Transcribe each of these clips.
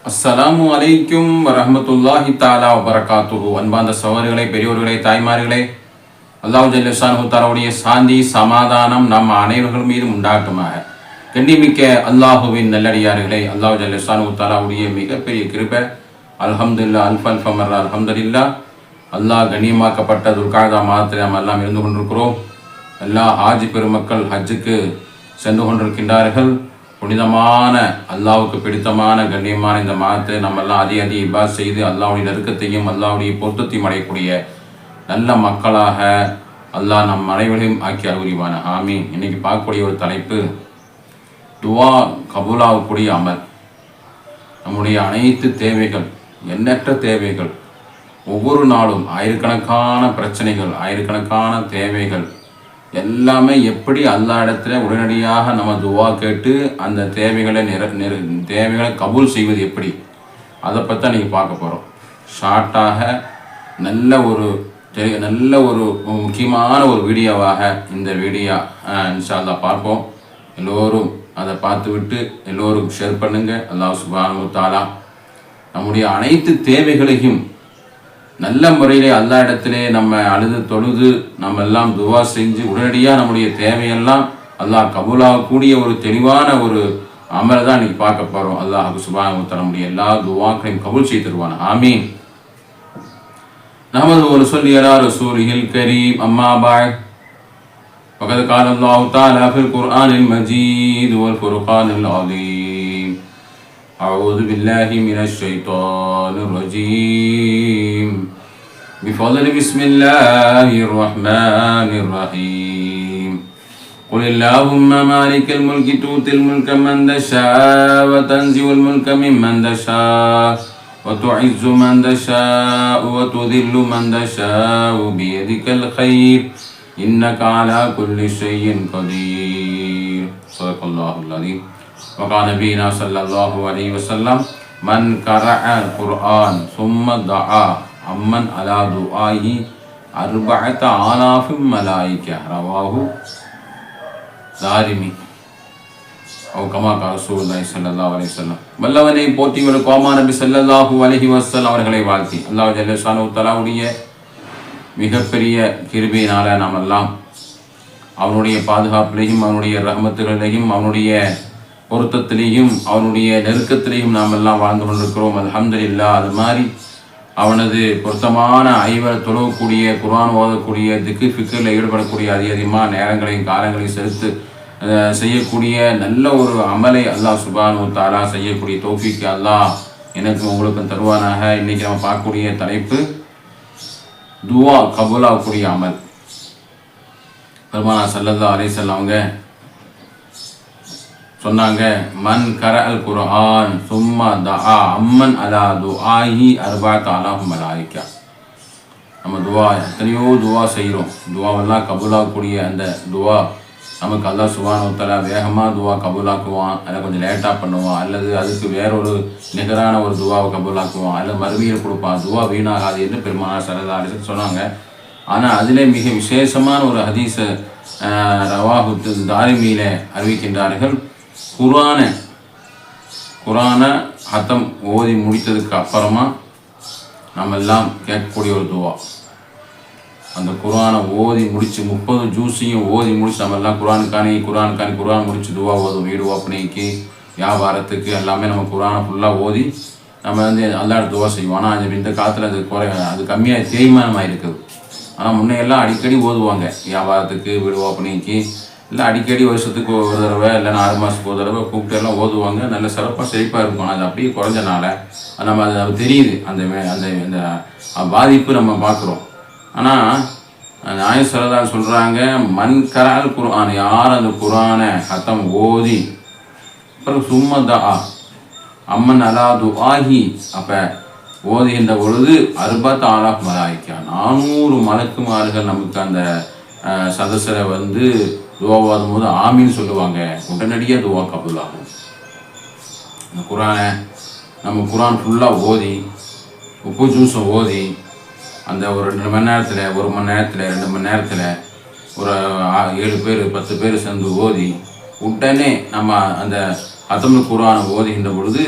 அஸ்ஸலாமு அலைக்கும் வரஹ்மத்துல்லாஹி தஆலா வபரகாத்துஹு. அன்பார்ந்த சகோதரர்களே, பெரியோர்களே, தாய்மார்களே, அல்லாஹ் ஜல்ல ஷானுஹு தஆலாவுடைய சாந்தி சமாதானம் நம் அனைவர்கள் மீதும் உண்டாகட்டுமாக. கண்ணிமிக்க அல்லாஹுவின் நல்லடியார்களே, அல்லாஹ் ஜல்ல ஷானுஹு தஆலாவுடைய மிகப்பெரிய கிருபை. அல்ஹம்துலில்லாஹ், அல்ஃப் மர்ரா அல்ஹம்துலில்லாஹ். அல்லாஹ் கண்ணியமாக்கப்பட்ட துல்காதா மாதத்தில் நாம் எல்லாம் இருந்து கொண்டிருக்கிறோம். எல்லா ஹாஜி பெருமக்கள் ஹஜ்ஜுக்கு சென்று கொண்டிருக்கின்றார்கள். புனிதமான அல்லாஹ்வுக்கு பிடித்தமான கண்ணியமான இந்த மாதத்தை நம்ம எல்லாம் அதிக இபாத் செய்து அல்லாஹ்வுடைய நெருக்கத்தையும் அல்லாஹ்வுடைய பொருத்தத்தையும் அடையக்கூடிய நல்ல மக்களாக அல்லாஹ் நம் அனைவரையும் ஆக்கி அருள்வான. ஆமீன். இன்னைக்கு பார்க்கக்கூடிய ஒரு தலைப்பு, துவா கபூலாகக்கூடிய அமல். நம்முடைய அனைத்து தேவைகள், எண்ணற்ற தேவைகள், ஒவ்வொரு நாளும் ஆயிரக்கணக்கான பிரச்சனைகள், ஆயிரக்கணக்கான தேவைகள் எல்லாமே எப்படி அல்லா இடத்துல உடனடியாக நம்ம துவா கேட்டு அந்த தேவைகளை தேவைகளை கபூல் செய்வது எப்படி, அதை பற்றி நீங்கள் பார்க்க போகிறோம். ஷார்ட்டாக நல்ல ஒரு முக்கியமான ஒரு வீடியோவாக இந்த வீடியோ இன்ஷா அல்லாஹ் பார்ப்போம். எல்லோரும் அதை பார்த்துவிட்டு எல்லோரும் ஷேர் பண்ணுங்கள். அல்லாஹ் சுப்ஹானஹு வ தஆலா நம்முடைய அனைத்து தேவைகளையும் நல்ல முறையிலே அல்லா இடத்திலே நம்ம அழுது தொழுது நம்ம எல்லாம் துவா செஞ்சு உடனடியாக நம்முடைய தேவையெல்லாம் அல்லாஹ் கபூலாகக்கூடிய ஒரு தெளிவான ஒரு அமலை தான் இன்னைக்கு பார்க்க போகிறோம். அல்லாஹ் சுப்ஹானஹு வ தஆலா நம்முடைய எல்லா துவாக்களையும் கபூல் செய்து தருவான். ஆமீன். நஹ்மது வ நுஸல்லி அலா ரசூலிஹில் கரீம். அம்மா பஅத். ஃபகத் கால அல்லாஹு தஆலா ஃபில் குர்ஆனில் மஜீத் வல் ஃபுர்கானில் அஸீம். أعوذ بالله من الشيطان الرجيم. بفضل بسم الله الرحمن الرحيم. قل اللهم مالك الملك تؤتي الملك من تشاء وتنزع الملك ممن تشاء وتعز من تشاء وتذل من تشاء بيدك الخير إنك على كل شيء قدير. صدق الله العظيم. وقال نبينا صلى الله عليه وسلم من قرأ القرآن ثم دعا அம்மன் அலா துஆஹி அர்பஅத ஆலாஃபி மலாயிகா. ரவாஹு தாரிமி. அவ் கமா கால ரசூலுல்லாஹி ஸல்லல்லாஹு அலைஹி வஸல்லம். வல்லவனை போற்றி வரும் கோமா நபி ஸல்லல்லாஹு அலைஹி வஸல்லம் அவர்களை வாழ்த்தி அல்லாஹ் ஜல்ல ஷானுஹு தஆலாவுடைய மிகப்பெரிய கிருபையினால நாம் எல்லாம் அவனுடைய பாதுகாப்பிலையும் அவனுடைய ரஹ்மத்துகளிலையும் அவனுடைய பொருத்தத்திலையும் அவனுடைய நெருக்கத்திலையும் நாம் எல்லாம் வாழ்ந்து கொண்டிருக்கிறோம். அல்ஹம்துலில்லாஹ். அது மாதிரி அவனது பொருத்தமான ஐவரை தொழக்கூடிய, குர்ஆன் ஓதக்கூடிய, திக்ர் ஃபிக்ரில் ஈடுபடக்கூடிய அதிகமாக நேரங்களையும் காலங்களையும் செலுத்து செய்யக்கூடிய நல்ல ஒரு அமலை அல்லாஹ் சுப்ஹானஹு வ தஆலா செய்யக்கூடிய தௌஃபீக் அல்லாஹ் எனக்கும் உங்களுக்கும் தருவானாக. இன்றைக்கி நம்ம பார்க்கக்கூடிய தலைப்பு துவா கபூலாகக்கூடிய அமல். பெருமானார் ஸல்லல்லாஹு அலைஹி வஸல்லம் அவங்க சொன்னாங்க, மன் கரஅல் குர்ஆன் சும்மா தஆ அம்மன் அலா துஆஹி அர்பஅத ஆலாஃபி மலாயிகா. நம்ம துவா எத்தனையோ துவா செய்கிறோம். துவாவெல்லாம் கபூலாகக்கூடிய அந்த துவா நமக்கு அல்லாஹ் சுப்ஹானஹு வ தஆலா வேகமாக துவா கபூலாக்குவான், அதை கொஞ்சம் லேட்டாக பண்ணுவான், அல்லது அதுக்கு வேறொரு நிகரான ஒரு துவாவை கபூலாக்குவான், அல்லது மறுமையில் கொடுப்பான். துவா வீணாகாது என்று பெருமானார் ஸல்லல்லாஹு அலைஹி வஸல்லம் சொன்னாங்க. ஆனால் அதிலே மிக விசேஷமான ஒரு ஹதீஸை ரவாஹு தாரிமியில் அறிவிக்கின்றார்கள். குரானை ஹத்தம் ஓதி முடித்ததுக்கு அப்புறமா நம்ம எல்லாம் கேட்கக்கூடிய ஒரு துவா. அந்த குரானை ஓதி முடித்து 30 ஜூஸையும் ஓதி முடிச்சு நம்ம எல்லாம் குரான் முடித்து துவா ஓதும். வீடு ஓப்பனிக்கு, வியாபாரத்துக்கு எல்லாமே நம்ம குரானை ஃபுல்லாக ஓதி நம்ம அல்லாஹ் துவா செய்வோம். ஆனால் இந்த காலத்தில் அது கம்மியாக தேய்மானமாக இருக்குது. ஆனால் முன்னையெல்லாம் அடிக்கடி ஓதுவாங்க. வியாபாரத்துக்கு, வீடு ஓப்பனிக்கு, இல்லை அடிக்கடி வருஷத்துக்கு ஒரு தடவை இல்லை 4 மாதத்துக்கு ஒரு தடவை கூப்பிட்டு எல்லாம் ஓதுவாங்க. நல்ல சிறப்பாக செழிப்பாக இருக்கும். அது அப்படியே குறைஞ்சனால நம்ம அது தெரியுது, அந்த பாதிப்பு நம்ம பார்க்குறோம். ஆனால் நாயகம் ஸல்லல்லாஹு அலைஹி சொல்கிறாங்க, மன் கரஅல் குர்ஆன், யார் அந்த குர்ஆனை ஹத்தம் ஓதி அப்புறம் சும்மா தஆ அம்மன் அலா துஆஹி, அப்போ ஓதுகின்ற பொழுது அர்பஅத ஆலாஃபி மலாயிகா, 400 மலக்குமார்கள் நமக்கு அந்த சதஸில் துவா ஓதும் போது ஆமீன்னு சொல்லுவாங்க. உடனடியாக துவா கபூலாகும். இந்த குரானை நம்ம குரான் ஃபுல்லாக ஓதி 30 ஜூஸும் ஓதி அந்த ஒரு 2 மணி நேரத்தில், 1 மணி நேரத்தில், 2 மணி நேரத்தில் ஒரு 7 பேர் 10 பேர் சேர்ந்து ஓதி உடனே நம்ம அந்த ஹத்தமுல் குர்ஆனை ஓதுகின்ற பொழுது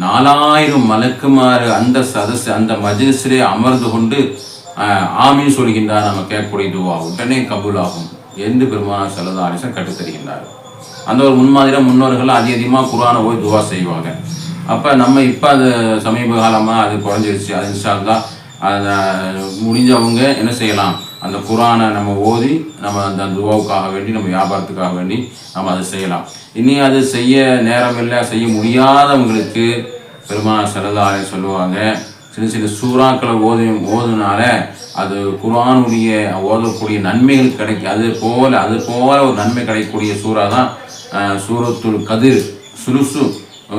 4000 மலக்குமாறு அந்த சதஸ் அந்த மஜ்லிஸிலே அமர்ந்து கொண்டு ஆமீன் சொல்கின்றார். நம்ம கேட்கக்கூடிய துவா உடனே கபூலாகும் என்று பெருமானார் ஸல்லல்லாஹு அலைஹி வஸல்லம் கற்றுத்தருகின்றார். அந்த ஒரு முன்மாதிரியாக முன்னோர்கள் அதிகமாக குர்ஆனை போய் துவா செய்வாங்க. அப்போ நம்ம இப்போ அது சமீப காலமாக அது குறைஞ்சிருச்சு. அது இன்ஷா அல்லாஹ் அதை முடிஞ்சவங்க என்ன செய்யலாம், அந்த குர்ஆனை நம்ம ஓதி நம்ம அந்த துவாவுக்காக வேண்டி நம்ம வியாபாரத்துக்காக வேண்டி நம்ம அதை செய்யலாம். இனி அது செய்ய நேரம் இல்லை, செய்ய முடியாதவங்களுக்கு பெருமானார் ஸல்லல்லாஹு அலைஹி வஸல்லம் சொல்லுவாங்க, சின்ன சின்ன சூறாக்களை ஓதுனால அது குர்ஆனுடைய ஓதக்கூடிய நன்மைகள் கிடைக்கும். அது போல ஒரு நன்மை கிடைக்கக்கூடிய சூறா தான் சூரத்துல் கதிர், சுலுசு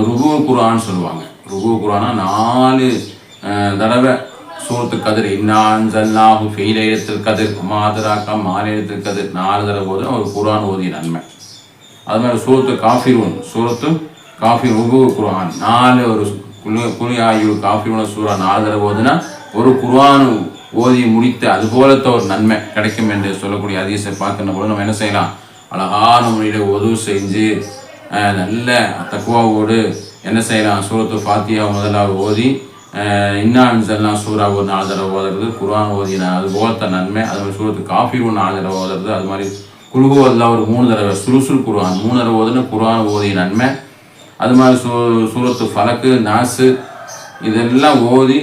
ருபு குர்ஆன் சொல்லுவாங்க. ருபு குர்ஆனா 4 தடவை சூரத்து கதிர் இன்னா அன்ஸல்னாஹு ஃபீ லைலத்தில் கதிர் வமா அத்ராக மா லைலத்துல் கதிர் 4 தடவை ஓதுனா ஒரு குர்ஆன் ஓதிய நன்மை. அது மாதிரி சூரத்து காஃபிரூன் ருபு குர்ஆன் 4 ஒரு குலியாயு காஃபிரூன் சூரா 4 தடவை ஓதுனா ஒரு குர்ஆன் ஓதி முடித்த அது போலத்த ஒரு நன்மை கிடைக்கும் என்று சொல்லக்கூடிய ஹதீஸை பார்க்கின்ற போது நம்ம என்ன செய்யலாம், அழகான முறையில் உது செஞ்சு நல்ல தக்வாவோடு என்ன செய்யலாம், சூரத்து ஃபாத்திஹா முதலாவது ஓதி இன்னா அன்ஸல்னாஹு சூரா ஒரு 4 தடவை ஓதுறது, குர்ஆன் ஓதினா அது போலத்த நன்மை. அது மாதிரி சூரத்து காஃபிரூன் 4 தடவை ஓதுறது, அது மாதிரி குல் ஹுவல்லாஹ் ஒரு 3 தடவை, சுலுசுல் குர்ஆன் 3 தடவை ஓதுனா குர்ஆன் ஓதிய நன்மை. அது மாதிரி சூரத்து ஃபலக்கு நாசு இதெல்லாம் ஓதி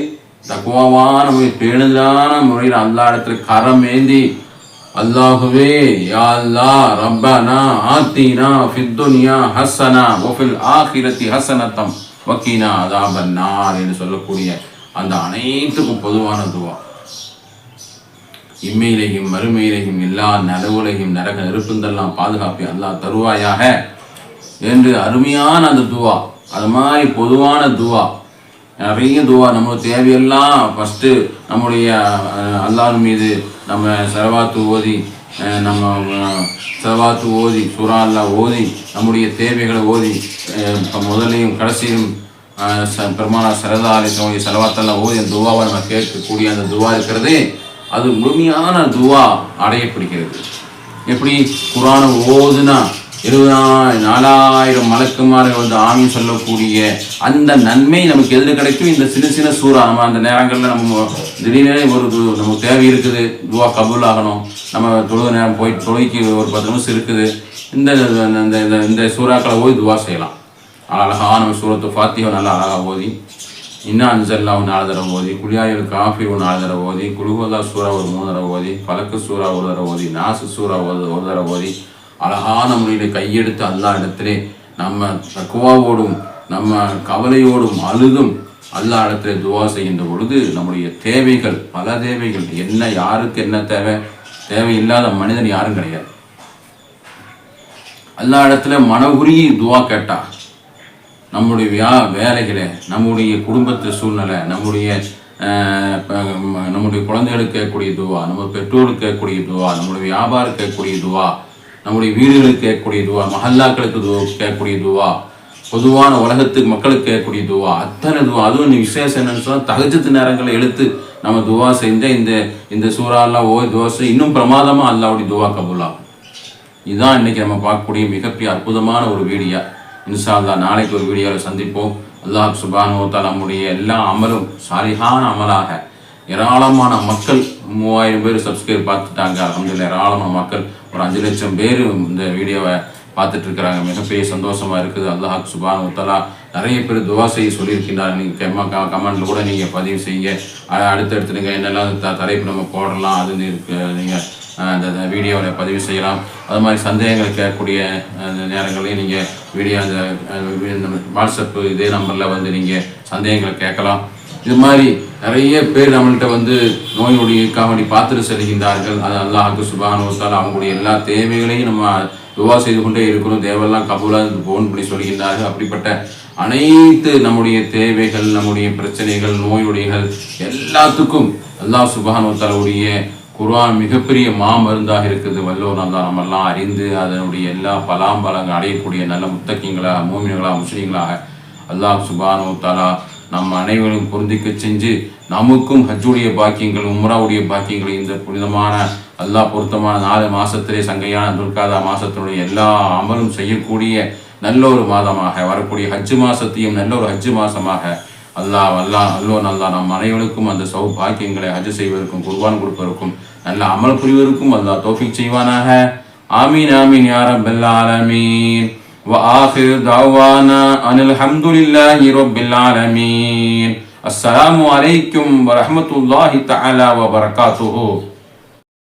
தக்குவாவான பேணுதலான முறையில் அல்லாஹ் இடத்துல கரம் ஏந்தி அல்லாஹுவே யா அல்லாஹ் ரப்பனா ஆத்தினா ஃபித் துன்யா ஹஸனா வ ஃபில் ஆகிரத்தி ஹஸனத்தம் வக்கீனா அஸாபன் நார் என்று சொல்லக்கூடிய அந்த அனைத்துக்கும் பொதுவான துவா. இம்மையிலையும் மறுமையிலையும் எல்லா நலவுலையும் நரக நெருப்புந்தெல்லாம் பாதுகாப்பி அல்லாஹ் தருவாயாக என்று அருமையான அந்த துவா. அது மாதிரி பொதுவான துவா நிறைய துவா. நம்ம தேவையெல்லாம் ஃபஸ்ட்டு நம்முடைய அல்லாஹ் மீது நம்ம சலவாத்து ஓதி சூரா அல்லாஹ் ஓதி நம்முடைய தேவைகளை ஓதி இப்போ முதலையும் கடைசியும் பெருமானார் ஸல்லல்லாஹு அலைஹி வஸல்லம் சலவாத்தெல்லாம் ஓதி அந்த துவாவை நம்ம கேட்கக்கூடிய அந்த துவா இருக்கிறது, அது முழுமையான துவா அடையப்படுகிறது. எப்படி குர்ஆனை ஓதுனா 40,000 மலக்குமார்கள் வந்து ஆமீன் சொல்லக்கூடிய அந்த நன்மை நமக்கு எதில் கிடைக்கும், இந்த சின்ன சின்ன சூறா. நம்ம அந்த நேரங்களில் நம்ம திடீர்னு நமக்கு தேவை இருக்குது, துவா கபூல் ஆகணும், நம்ம தொழுக நேரம் தொழுகைக்கு ஒரு 10 நிமிஷம் இருக்குது, இந்த சூறாக்களை ஓதி துவா செய்யலாம். அழகாக நம்ம சூரத்து ஃபாத்திஹா நல்லா அழகாக ஓதி, இன்னா அன்ஸல்னாஹு 4 தடவை ஓதி, குலியாயுல் காஃபிரூன் 4 தடவை ஓதி, குல் ஹுவல்லாஹ் சூரா ஒரு 3 தடவை ஓதி, ஃபலக்கு சூரா 1 தடவை ஓதி, நாஸ் சூரா 1 தடவை ஓதி அழகான முறையில் கையெடுத்து அல்லாஹ் இடத்திலே நம்ம தக்வாவோடும் நம்ம கவலையோடும் அழுதும் அல்லாஹ் இடத்திலே துவா செய்கின்ற பொழுது நம்முடைய தேவைகள், பல தேவைகள், என்ன யாருக்கு என்ன தேவையில்லாத மனிதன் யாரும் கிடையாது. அல்லாஹ் இடத்துல மனவுருகி துவா கேட்டா நம்முடைய வேலைகளை, நம்முடைய குடும்பத்து சூழ்நிலை, நம்முடைய குழந்தைகளுக்கு கேட்கக்கூடிய துவா, நம்ம பெற்றோருக்கு கேட்கக்கூடிய துவா, நம்முடைய வியாபாரம் கேட்கக்கூடிய துவா, நம்முடைய வீடுகளுக்கு கேட்கக்கூடிய துவா, மஹல்லாக்களுக்கு கேட்கக்கூடிய துவா, பொதுவான உலகத்துக்கு மக்களுக்கு கேட்கக்கூடிய துவா, அத்தனை துவா. அதுவும் விசேஷம் என்னன்னு சொன்னால் தஹஜ்ஜத் நேரங்களை எடுத்து நம்ம துவா செஞ்ச இந்த சூறாலாம் துவா செய் இன்னும் பிரமாதமாக அல்லாஹ்வுடைய துவா கபூலாகும். இதுதான் இன்னைக்கு நம்ம பார்க்கக்கூடிய மிகப்பெரிய அற்புதமான ஒரு வீடியோ. இன்ஷா அல்லாஹ் நாளைக்கு ஒரு வீடியோவில் சந்திப்போம். அல்லாஹ் சுப்ஹானஹு வ தஆலா நம்முடைய எல்லா அமலும் சாலிஹான அமலாக ஏராளமான மக்கள் 3000 பேர் சப்ஸ்கிரைப் பார்த்துட்டாங்க. அல்ஹம்துலில்லாஹ் ஏராளமான மக்கள் ஒரு 5 லட்சம் பேர் இந்த வீடியோவை பார்த்துட்டு இருக்கிறாங்க. மிகப்பெரிய சந்தோஷமா இருக்குது. அல்லாஹ் சுப்ஹானஹு வ தஆலா நிறைய பேர் துவா செய்ய சொல்லியிருக்கிறார். நீங்கள் கமெண்ட்ல கூட நீங்கள் பதிவு செய்யுங்க. அடுத்தடுத்து நீங்கள் என்னெல்லாம் தலைப்பு நம்ம போடலாம் அது இருக்கு, நீங்கள் அந்த வீடியோவில் பதிவு செய்யலாம். அது மாதிரி சந்தேகங்கள் கேட்கக்கூடிய நேரங்களையும் நீங்கள் வீடியோ அந்த வாட்ஸ்அப்பு இதே நம்பரில் வந்து நீங்கள் சந்தேகங்களை கேட்கலாம். இது மாதிரி நிறைய பேர் நம்மள்கிட்ட வந்து நோய் நொடிக்காக வேண்டி பார்த்துட்டு செல்கின்றார்கள். அது அல்லாஹ்வுக்கு சுப்ஹானஹு வ தஆலா அவங்களுடைய எல்லா தேவைகளையும் நம்ம துவா செய்து கொண்டே இருக்கணும். தேவையெல்லாம் கபூலாக போன் பண்ணி சொல்கின்றார்கள். அப்படிப்பட்ட அனைத்து நம்முடைய தேவைகள், நம்முடைய பிரச்சனைகள், நோய் நொடிகள் எல்லாத்துக்கும் அல்லாஹ் சுப்ஹானஹு வ தஆலாவுடைய குர்ஆன் மிகப்பெரிய மாமருந்தாக இருக்குது. வல்லோர் அல்லாஹ் நம்மெல்லாம் அறிந்து அதனுடைய எல்லா பலாம்பலங்கள் அடையக்கூடிய நல்ல முத்தக்கிங்களாக, மூமின்களாக, முஸ்லீம்களாக அல்லாஹ் சுப்ஹானஹு வ தஆலா நம்ம அனைவரும் பொருந்திக்க செஞ்சு நமக்கும் ஹஜ்ஜுடைய பாக்கியங்கள், உம்ராவுடைய பாக்கியங்கள், இந்த புனிதமான அல்லாஹ் பொருத்தமான 4 மாதத்திலே சங்கையான துல்காதா மாதத்தினுடைய எல்லா அமலும் செய்யக்கூடிய நல்ல ஒரு மாதமாக, வரக்கூடிய ஹஜ்ஜு மாசத்தையும் நல்ல ஒரு ஹஜ்ஜு மாசமாக அல்லா நம் அனைவருக்கும் அந்த சௌபாக்கியங்களை ஹஜ் செய்வதற்கும் குர்பான் கொடுப்பதற்கும் நல்ல அமல் புரிவதற்கும் அல்லாஹ் தௌஃபீக் செய்வானாக. ஆமீன் ஆமீன் யா ரப்பல் ஆலமீன். وآخر دعوانا أن الحمد لله رب العالمين. السلام عليكم ورحمة الله تعالى وبركاته.